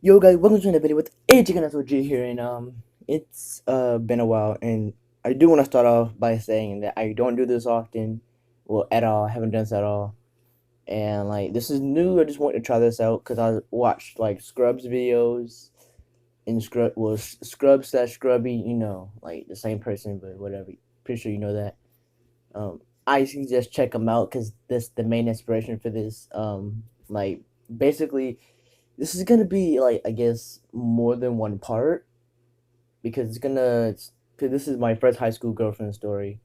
Yo guys, welcome to another video with AJKNSOG here, and it's been a while, and I do want to start off by saying that I don't do this often, well at all. I haven't done this at all, and like this is new. I just want to try this out because I watched like Scrubs videos and Scrub slash Scrubby, like the same person, but whatever. Pretty sure you know that. I suggest check them out because this the main inspiration for this. Like basically this is gonna be like I guess more than one part because cause this is my first high school girlfriend story.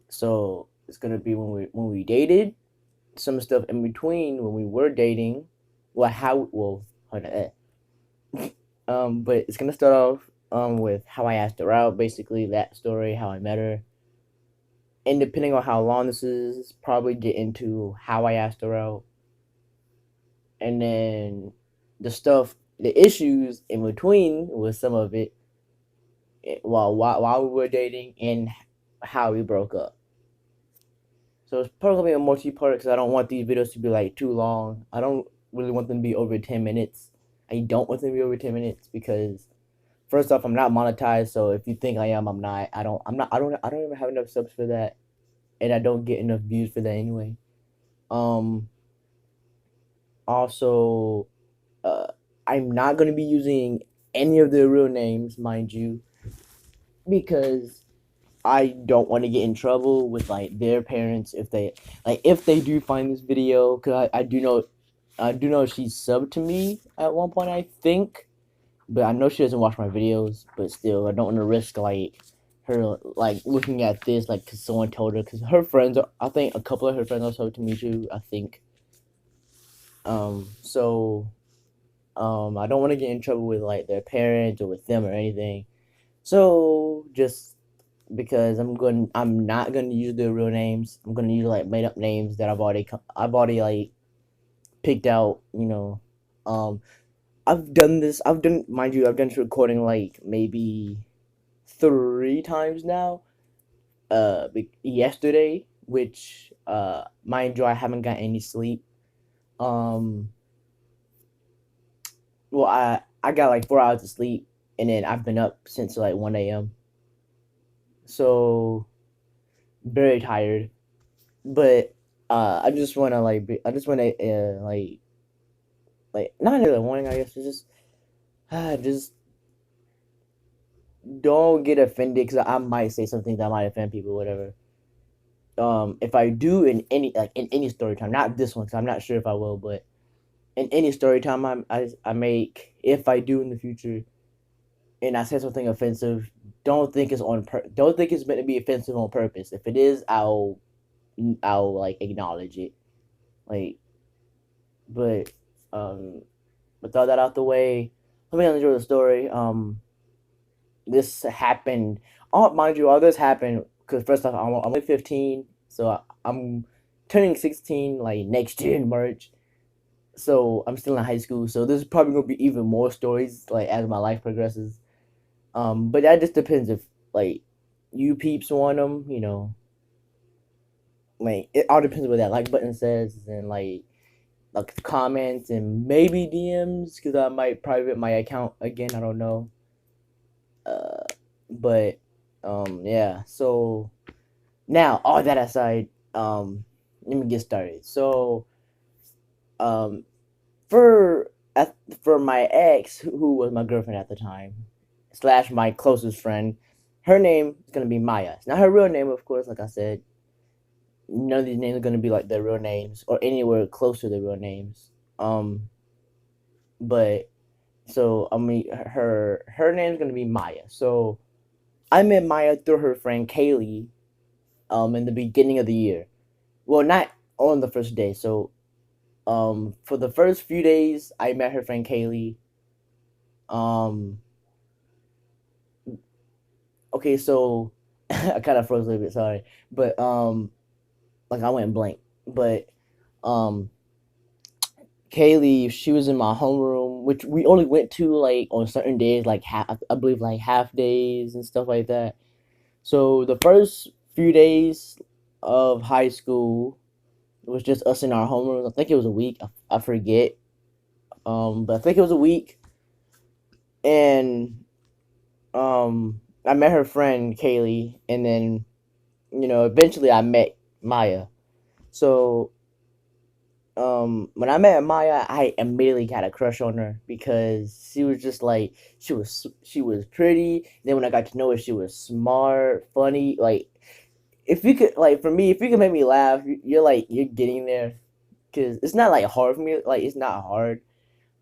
So it's gonna be when we dated, some stuff in between when we were dating, hold on, but it's gonna start off with how I asked her out, basically that story, how I met her, and depending on how long this is, probably get into how I asked her out, and then the issues in between with some of it while we were dating and how we broke up. So it's probably gonna be a multi-part because I don't want these videos to be like too long. I don't really want them to be over 10 minutes. I don't want them to be over 10 minutes because first off, I'm not monetized. So if you think I am, I'm not. I don't. I'm not. I don't even have enough subs for that, and I don't get enough views for that anyway. Um. Also, uh, I'm not gonna be using any of their real names, mind you, because I don't want to get in trouble with like their parents if they do find this video because I do know she subbed to me at one point, I think, but I know she doesn't watch my videos. But still, I don't want to risk like her like looking at this like because someone told her, because her friends I think a couple of her friends are subbed to me too, I think. So I don't want to get in trouble with like their parents or with them or anything. So just because I'm not gonna use their real names. I'm gonna use like made up names that I've already like picked out. I've done this. Mind you, I've done this recording like maybe 3 times now. Yesterday, which mind you, I haven't got any sleep. Um, well, I got like 4 hours of sleep, and then I've been up since like 1 a.m. So very tired. But I just want to I just want to not really a warning, I guess. It's just don't get offended because I might say something that might offend people, whatever. If I do in any story time, not this one, because I'm not sure if I will, but in any story time I make, if I do in the future, and I say something offensive, don't think it's meant to be offensive on purpose. If it is, I'll like acknowledge it, like, but with all that out the way, let me enjoy the story. This happened. Mind you, all this happened because first off, I'm only 15, so I'm turning 16 like next year in March. So I'm still in high school. So there's probably gonna be even more stories like as my life progresses. But that just depends if like you peeps want them. Like it all depends what that like button says, and like comments and maybe DMs because I might private my account again. I don't know. Uh, but yeah. So now all that aside, let me get started. So um, for for my ex, who was my girlfriend at the time, slash my closest friend, her name is gonna be Maya. Now her real name, of course, like I said, none of these names are gonna be like their real names or anywhere close to their real names. But so I mean, her name's gonna be Maya. So I met Maya through her friend Kaylee, in the beginning of the year. Well, not on the first day. So for the first few days, I met her friend Kaylee. Um, okay, so I kind of froze a little bit. Sorry, but like I went blank. But um, Kaylee, she was in my homeroom, which we only went to like on certain days, like I believe like half days and stuff like that. So the first few days of high school, it was just us in our homeroom. I think it was a week. I forget. But I think it was a week. and I met her friend Kaylee, and then eventually I met Maya. So when I met Maya, I immediately had a crush on her because she was just like she was pretty. Then when I got to know her, she was smart, funny. Like if you could like for me, if you could make me laugh, you're like you're getting there. Cause it's not like hard for me. Like it's not hard,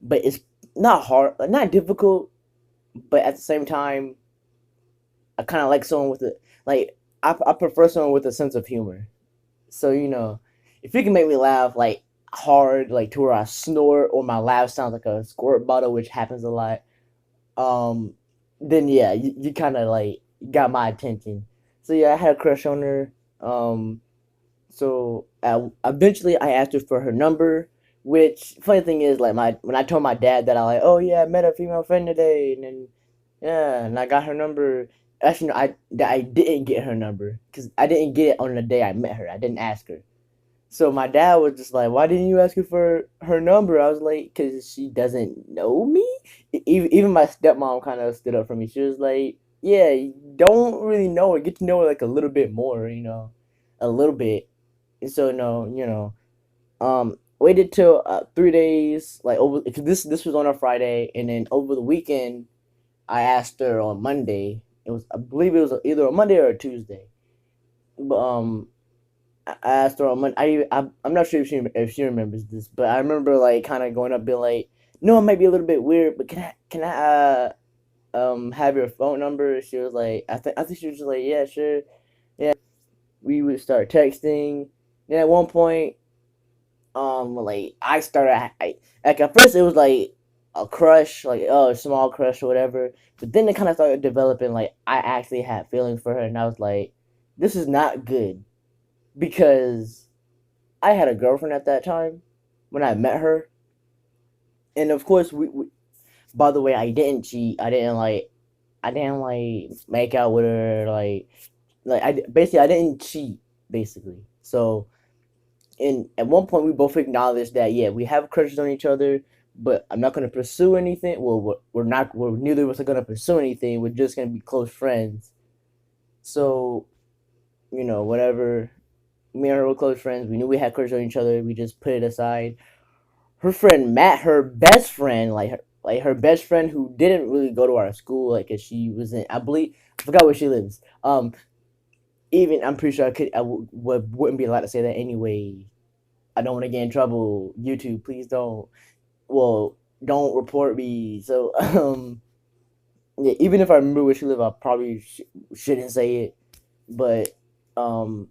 but it's not hard, like, not difficult. But at the same time, I kind of like someone with a like I prefer someone with a sense of humor. So if you can make me laugh like hard, like to where I snort or my laugh sounds like a squirt bottle, which happens a lot, um, then yeah, you kind of like got my attention. So yeah, I had a crush on her. So eventually I asked her for her number. Which funny thing is, like when I told my dad that I like, oh yeah, I met a female friend today, and then yeah, and I got her number. Actually, no, I didn't get her number because I didn't get it on the day I met her. I didn't ask her. So my dad was just like, "Why didn't you ask her for her number?" I was like, "Cause she doesn't know me." Even my stepmom kind of stood up for me. She was like, "Yeah, you don't really know her. Get to know her like a little bit more, a little bit." And so no, waited till 3 days, like over. Cause this was on a Friday, and then over the weekend, I asked her on Monday. It was I believe it was either a Monday or a Tuesday. But I asked her on Monday. I'm not sure if she remembers this, but I remember like kind of going up, being like, "No, it might be a little bit weird, but can I have your phone number?" She was like, I think she was just like, "Yeah, sure." Yeah, we would start texting. Then at one point, like I started, like at first it was like a crush, like a small crush or whatever. But then it kind of started developing. Like I actually had feelings for her, and I was like, "This is not good," because I had a girlfriend at that time when I met her, and of course, by the way, I didn't cheat. I didn't like make out with her. Like I didn't cheat basically. So, and at one point, we both acknowledged that yeah, we have crushes on each other, but I'm not gonna pursue anything. Well, we're not. We're neither of us are gonna pursue anything. We're just gonna be close friends. So, whatever. Me and her were close friends. We knew we had crushes on each other. We just put it aside. Her friend Matt, her best friend, like her best friend who didn't really go to our school, like 'cause she was in, I believe, I forgot where she lives. Even I'm pretty sure wouldn't be allowed to say that anyway. I don't want to get in trouble. YouTube, please don't. Well, don't report me. So yeah, even if I remember where she lived, I probably shouldn't say it. But um,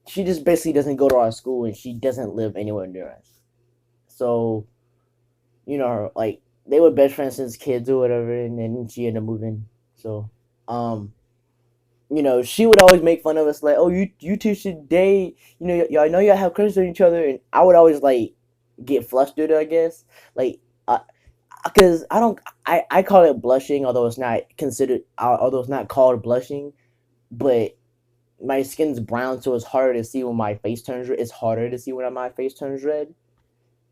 she just basically doesn't go to our school, and she doesn't live anywhere near us. So like they were best friends since kids or whatever, and then she ended up moving. So, um, she would always make fun of us, like, "Oh, you two should date." Y'all know y'all have crushes on each other, and I would always like get flustered, I guess, like, because I call it blushing, although it's not considered, although it's not called blushing, but my skin's brown, so it's harder to see when my face turns red. It's harder to see when my face turns red.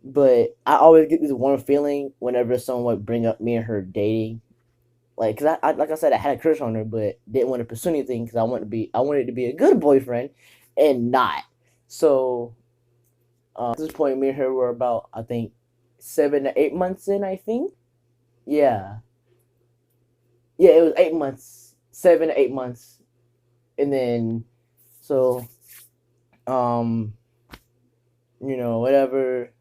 But I always get this warm feeling whenever someone would bring up me and her dating. Like, cause like I said, I had a crush on her, but didn't want to pursue anything because I wanted to be a good boyfriend, and not. So at this point, me and her were about, I think, 7 to 8 months in. I think, yeah, yeah, it was 8 months, 7 to 8 months, and then so um, whatever,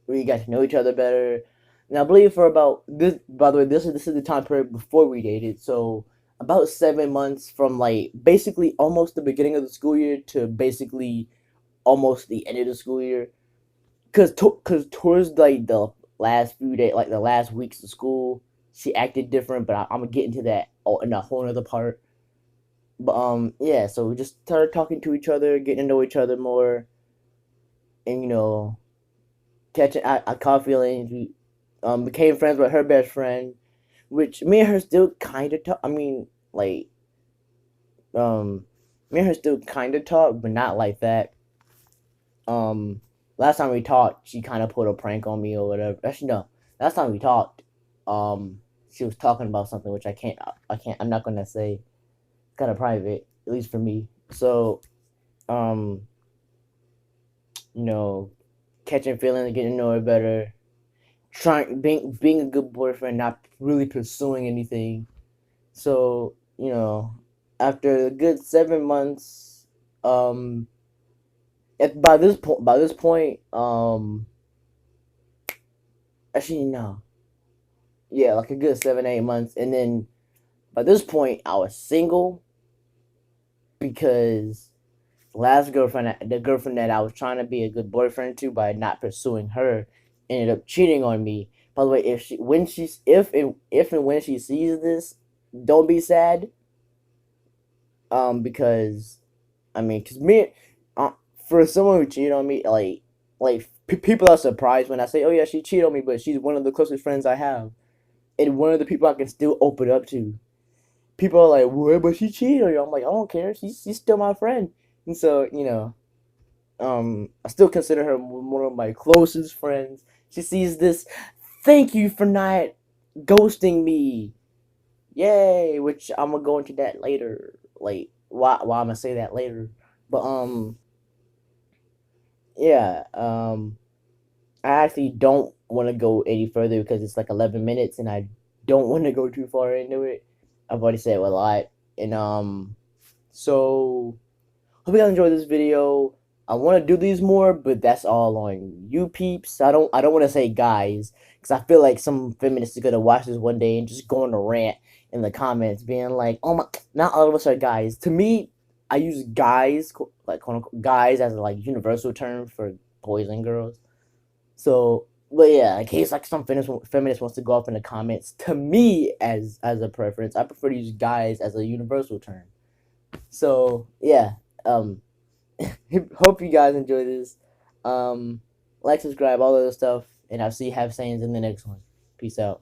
we got to know each other better. And I believe for about this. By the way, this is the time period before we dated. So about 7 months from like basically almost the beginning of the school year to basically almost the end of the school year. Cause towards like the last few days, like the last weeks of school, she acted different. But I'm gonna get into that in a whole other part. But yeah. So we just started talking to each other, getting to know each other more, and catching I caught feelings. We became friends with her best friend, which me and her still kind of talk. I mean, like um, me and her still kind of talk, but not like that. Um, last time we talked, she kind of put a prank on me or whatever. Actually, no, last time we talked, um, she was talking about something which I'm not gonna say. It's kind of private, at least for me. So, um, you know, catching feelings, getting to know her better, trying being a good boyfriend, not really pursuing anything. So, after a good 7 months, um, by this point, actually no, yeah, like a good 7 8 months, and then by this point I was single because the girlfriend that I was trying to be a good boyfriend to by not pursuing her, ended up cheating on me. By the way, if and when she sees this, don't be sad. Because I mean, cause me, uh, for someone who cheated on me, people are surprised when I say, "Oh yeah, she cheated on me," but she's one of the closest friends I have, and one of the people I can still open up to. People are like, "What? But she cheated on you." I'm like, I don't care. She's still my friend, and so I still consider her one of my closest friends. She sees this. Thank you for not ghosting me. Yay! Which I'm gonna go into that later. Like, why I'm gonna say that later. But yeah. I actually don't want to go any further because it's like 11 minutes, and I don't want to go too far into it. I've already said a lot, and so hope you guys enjoyed this video. I want to do these more, but that's all on you peeps. I don't want to say guys because I feel like some feminists are gonna watch this one day and just go on a rant in the comments, being like, "Oh my, not all of us are guys." To me, I use guys like quote unquote, guys as a like universal term for boys and girls. So, but yeah, in case like some feminist wants to go up in the comments, to me as a preference, I prefer to use guys as a universal term. So yeah, um, hope you guys enjoy this. Um, like, subscribe, all of this stuff, and I'll see you Half Saiyans in the next one. Peace out.